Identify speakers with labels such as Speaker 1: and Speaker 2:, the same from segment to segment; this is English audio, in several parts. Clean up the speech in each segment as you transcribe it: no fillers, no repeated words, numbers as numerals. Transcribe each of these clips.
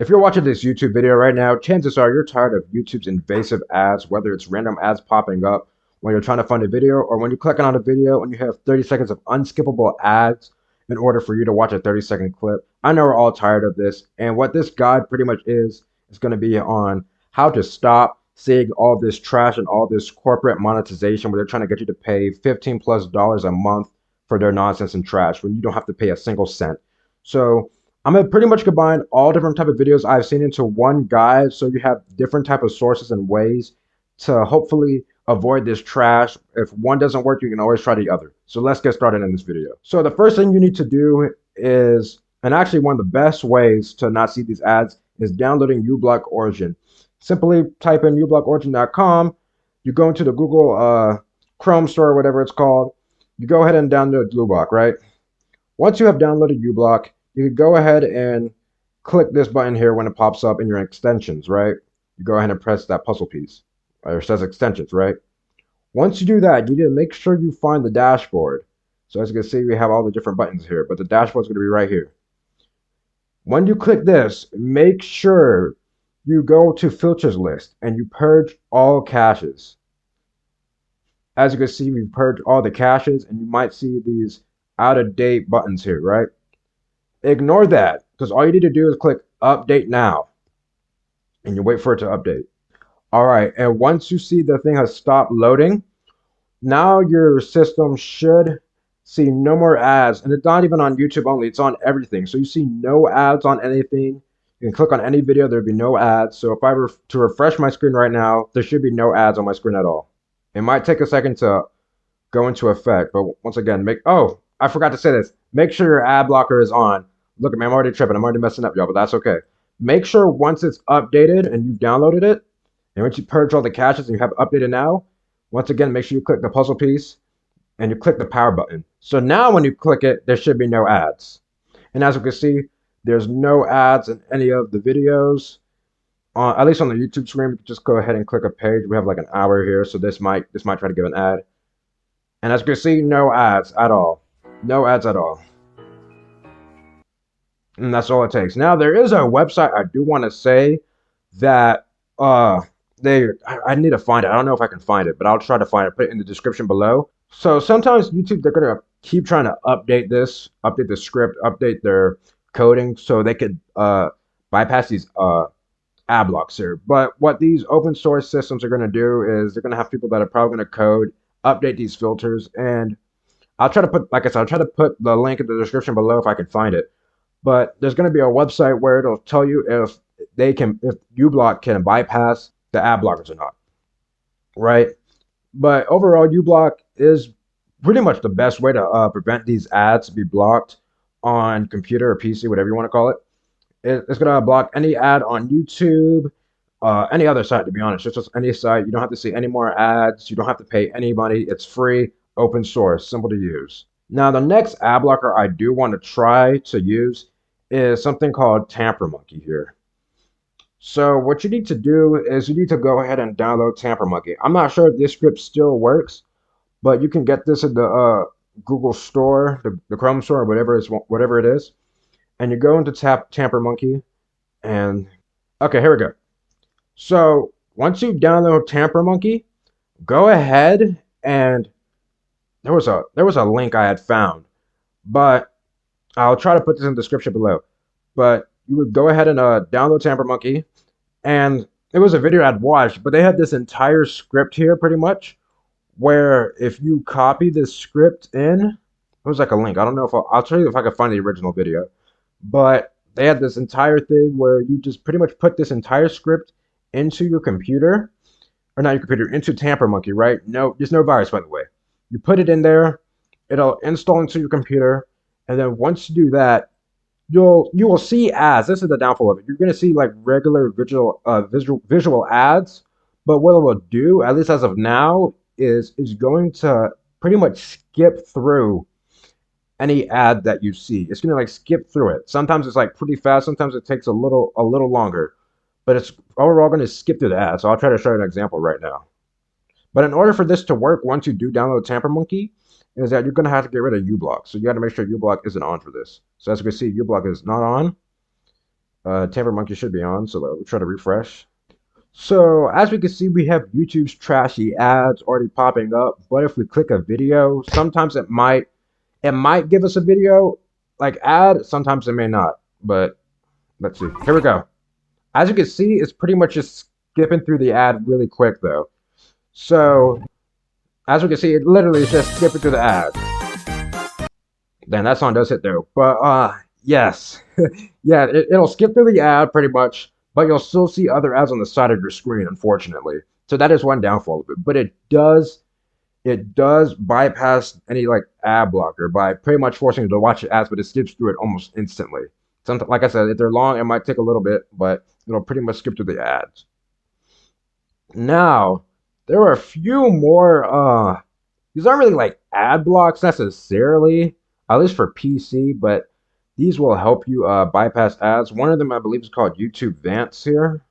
Speaker 1: If you're watching this YouTube video right now, chances are you're tired of YouTube's invasive ads, whether it's random ads popping up when you're trying to find a video or when you're clicking on a video and you have 30 seconds of unskippable ads in order for you to watch a 30-second clip. I know we're all tired of this, and what this guide pretty much is going to be on how to stop seeing all this trash and all this corporate monetization where they're trying to get you to pay $15+ a month for their nonsense and trash when you don't have to pay a single cent. So I'm gonna pretty much combine all different type of videos I've seen into one guide, so you have different type of sources and ways to hopefully avoid this trash. If one doesn't work, you can always try the other. So let's get started in this video. So the first thing you need to do is, and actually one of the best ways to not see these ads is downloading uBlockOrigin. Simply type in ublockOrigin.com. You go into the Google Chrome store or whatever it's called. You go ahead and download uBlock, right? Once you have downloaded uBlock, you can go ahead and click this button here when it pops up in your extensions, right? You go ahead and press that puzzle piece, or it says extensions, right? Once you do that, you need to make sure you find the dashboard. So as you can see, we have all the different buttons here, but the dashboard is going to be right here. When you click this, make sure you go to filters list and you purge all caches. As you can see, we've purged all the caches, and you might see these out of date buttons here, right? Ignore that, because all you need to do is click update now and you wait for it to update. All right, and once you see the thing has stopped loading, now your system should see no more ads. And it's not even on YouTube only, it's on everything. So you see no ads on anything. You can click on any video, there'll be no ads. So if I were to refresh my screen right now, there should be no ads on my screen at all. It might take a second to go into effect, but once again, I forgot to say this. Make sure your ad blocker is on. Look at me, I'm already tripping. I'm already messing up, y'all, but that's okay. Make sure once it's updated and you've downloaded it, and once you purge all the caches and you have it updated now, once again, make sure you click the puzzle piece and you click the power button. So now when you click it, there should be no ads. And as you can see, there's no ads in any of the videos. At least on the YouTube screen, we can just go ahead and click a page. We have like an hour here, so this might try to give an ad. And as you can see, no ads at all. No ads at all. And that's all it takes. Now there is a website I do want to say that I need to find it. I don't know if I can find it, but I'll try to find it. Put it in the description below. So sometimes YouTube, they're gonna keep trying to update the script, update their coding so they could bypass these ad blocks here. But what these open source systems are gonna do is they're gonna have people that are probably gonna code, update these filters, and I'll try to put, like I said, I'll try to put the link in the description below if I can find it. But there's going to be a website where it'll tell you if uBlock can bypass the ad blockers or not, right? But overall, uBlock is pretty much the best way to prevent these ads to be blocked on computer or PC, whatever you want to call it. It's going to block any ad on YouTube, any other site, to be honest. It's just any site. You don't have to see any more ads. You don't have to pay any money. It's free, open source, simple to use. Now, the next ad blocker I do want to try to use is something called Tampermonkey here. So what you need to do is you need to go ahead and download Tampermonkey. I'm not sure if this script still works, but you can get this in the Google store, the Chrome store, whatever it is. And you go into Tampermonkey, and okay, here we go. So once you download Tampermonkey, go ahead and there was a link I had found, but I'll try to put this in the description below. But you would go ahead and download Tampermonkey, and it was a video I'd watched, but they had this entire script here pretty much, where if you copy this script in, it was like a link. I don't know if I'll tell you if I can find the original video, but they had this entire thing where you just pretty much put this entire script into your computer, or not your computer, into Tampermonkey, right? No, there's no virus, by the way. You put it in there, it'll install into your computer. And then once you do that, you will see ads. This is the downfall of it. You're going to see like regular visual ads, but what it will do, at least as of now, is going to pretty much skip through any ad that you see. It's going to like skip through it. Sometimes it's like pretty fast. Sometimes it takes a little longer, but it's overall going to skip through the ad. So I'll try to show you an example right now. But in order for this to work, once you do download Tampermonkey, is that you're going to have to get rid of uBlock. So you got to make sure uBlock isn't on for this. So as you can see, uBlock is not on. Tampermonkey should be on, so we'll try to refresh. So as we can see, we have YouTube's trashy ads already popping up. But if we click a video, sometimes it might give us a video like ad. Sometimes it may not. But let's see. Here we go. As you can see, it's pretty much just skipping through the ad really quick though. So as we can see, it literally is just skipping through the ad. Then that song does hit though. But yes, yeah, it'll skip through the ad pretty much, but you'll still see other ads on the side of your screen, unfortunately. So that is one downfall of it. But it does bypass any like ad blocker by pretty much forcing you to watch the ads, but it skips through it almost instantly. Something like I said, if they're long, it might take a little bit, but it'll pretty much skip through the ads. Now, there are a few more these aren't really like ad blocks necessarily, at least for PC, but these will help you bypass ads. One of them I believe is called YouTube Vance here.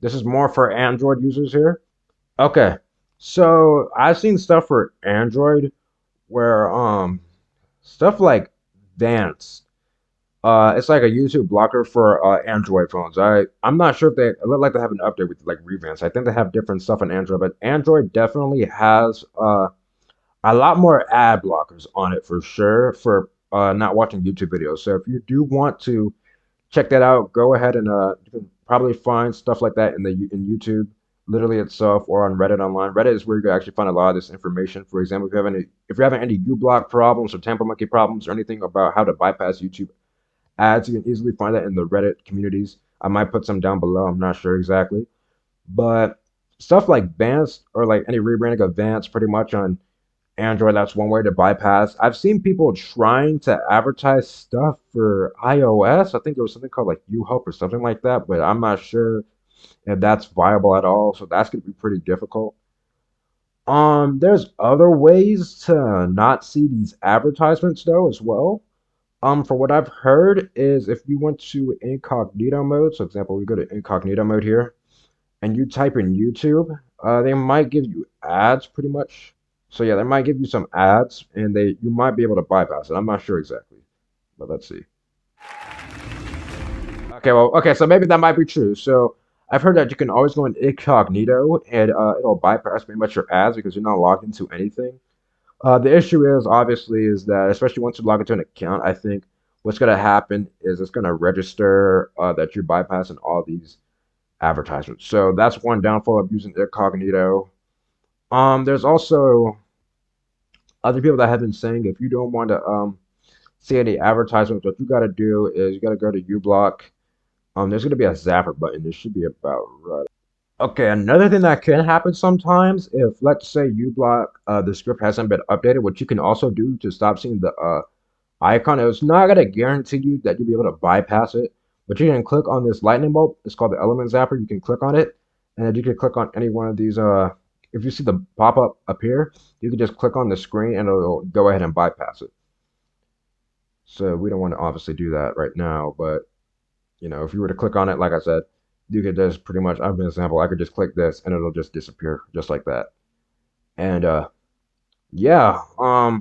Speaker 1: This is more for Android users here. Okay. So I've seen stuff for Android where stuff like Vance. It's like a YouTube blocker for Android phones. I'm not sure if they it look like they have an update with like Revance. I think they have different stuff on Android, but Android definitely has a lot more ad blockers on it for sure for not watching YouTube videos. So if you do want to check that out, go ahead and you can probably find stuff like that in YouTube literally itself or on Reddit online. Reddit is where you can actually find a lot of this information. For example, if you're having any uBlock problems or Tampermonkey problems or anything about how to bypass YouTube ads, you can easily find that in the Reddit communities. I might put some down below. I'm not sure exactly, but stuff like Vance or like any rebranding of Vance, pretty much on Android, that's one way to bypass. I've seen people trying to advertise stuff for iOS. I think there was something called like uHelp or something like that, but I'm not sure if that's viable at all. So that's gonna be pretty difficult. There's other ways to not see these advertisements though as well. For what I've heard is if you went to incognito mode, so example, we go to incognito mode here, and you type in YouTube, they might give you ads pretty much. So yeah, they might give you some ads, and you might be able to bypass it. I'm not sure exactly, but let's see. Okay, well, okay, so maybe that might be true. So I've heard that you can always go in incognito, and it'll bypass pretty much your ads because you're not logged into anything. The issue is obviously is that especially once you log into an account, I think what's gonna happen is it's gonna register that you're bypassing all these advertisements. So that's one downfall of using incognito. There's also other people that have been saying if you don't want to see any advertisements, what you got to do is you got to go to uBlock. There's going to be a zapper button. This should be about right. Okay, another thing that can happen sometimes if let's say uBlock the script hasn't been updated, what you can also do to stop seeing the icon, it's not going to guarantee you that you'll be able to bypass it, but you can click on this lightning bolt. It's called the element zapper. You can click on it, and you can click on any one of these if you see the pop-up up here, you can just click on the screen and it'll go ahead and bypass it. So we don't want to obviously do that right now, but if you were to click on it, like I said, you could just pretty much, I've been example, I could just click this and it'll just disappear just like that. And yeah, I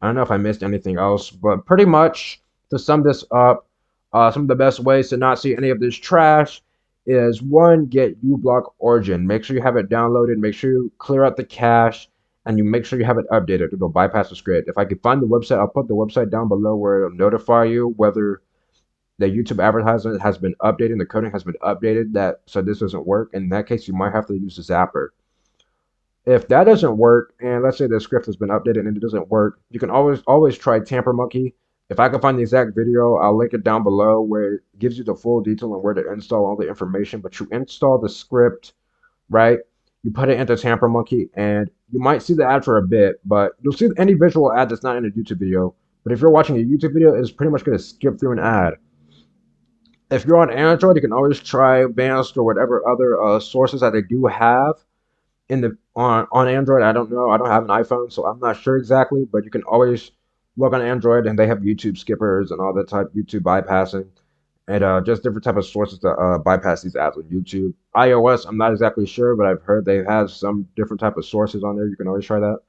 Speaker 1: don't know if I missed anything else, but pretty much to sum this up, some of the best ways to not see any of this trash is one, get ublockOrigin. Make sure you have it downloaded, make sure you clear out the cache, and you make sure you have it updated. It'll bypass the script. If I can find the website, I'll put the website down below where it'll notify you whether the YouTube advertisement has been updated, the coding has been updated, that so this doesn't work. In that case, you might have to use the zapper. If that doesn't work, and let's say the script has been updated and it doesn't work, you can always try Tampermonkey. If I can find the exact video, I'll link it down below where it gives you the full detail on where to install all the information. But you install the script, right? You put it into Tampermonkey, and you might see the ad for a bit, but you'll see any visual ad that's not in a YouTube video. But if you're watching a YouTube video, it's pretty much going to skip through an ad. If you're on Android, you can always try Vanced or whatever other sources that they do have on Android. I don't know. I don't have an iPhone, so I'm not sure exactly. But you can always look on Android, and they have YouTube skippers and all that type YouTube bypassing, and just different type of sources to bypass these ads on YouTube. iOS, I'm not exactly sure, but I've heard they have some different type of sources on there. You can always try that.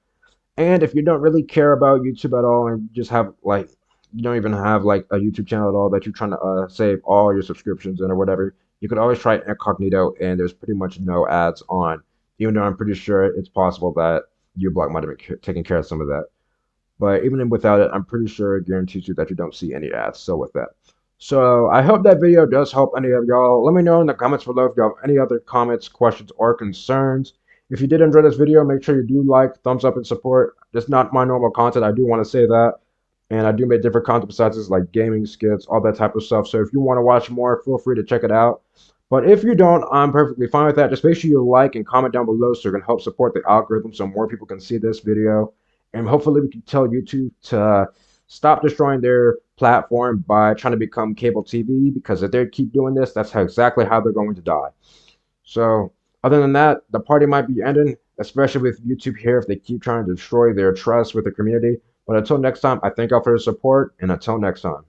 Speaker 1: And if you don't really care about YouTube at all and just have like you don't even have like a YouTube channel at all that you're trying to save all your subscriptions in or whatever, you could always try Incognito, and there's pretty much no ads on. Even though I'm pretty sure it's possible that uBlock might have been taking care of some of that. But even without it, I'm pretty sure it guarantees you that you don't see any ads. So with that. So I hope that video does help any of y'all. Let me know in the comments below if you have any other comments, questions, or concerns. If you did enjoy this video, make sure you do like, thumbs up, and support. It's not my normal content. I do want to say that. And I do make different content besides this, like gaming skits, all that type of stuff. So if you want to watch more, feel free to check it out. But if you don't, I'm perfectly fine with that. Just make sure you like and comment down below so you can help support the algorithm so more people can see this video. And hopefully we can tell YouTube to stop destroying their platform by trying to become cable TV, because if they keep doing this, that's exactly how they're going to die. So other than that, the party might be ending, especially with YouTube here if they keep trying to destroy their trust with the community. But until next time, I thank y'all for the support, and until next time.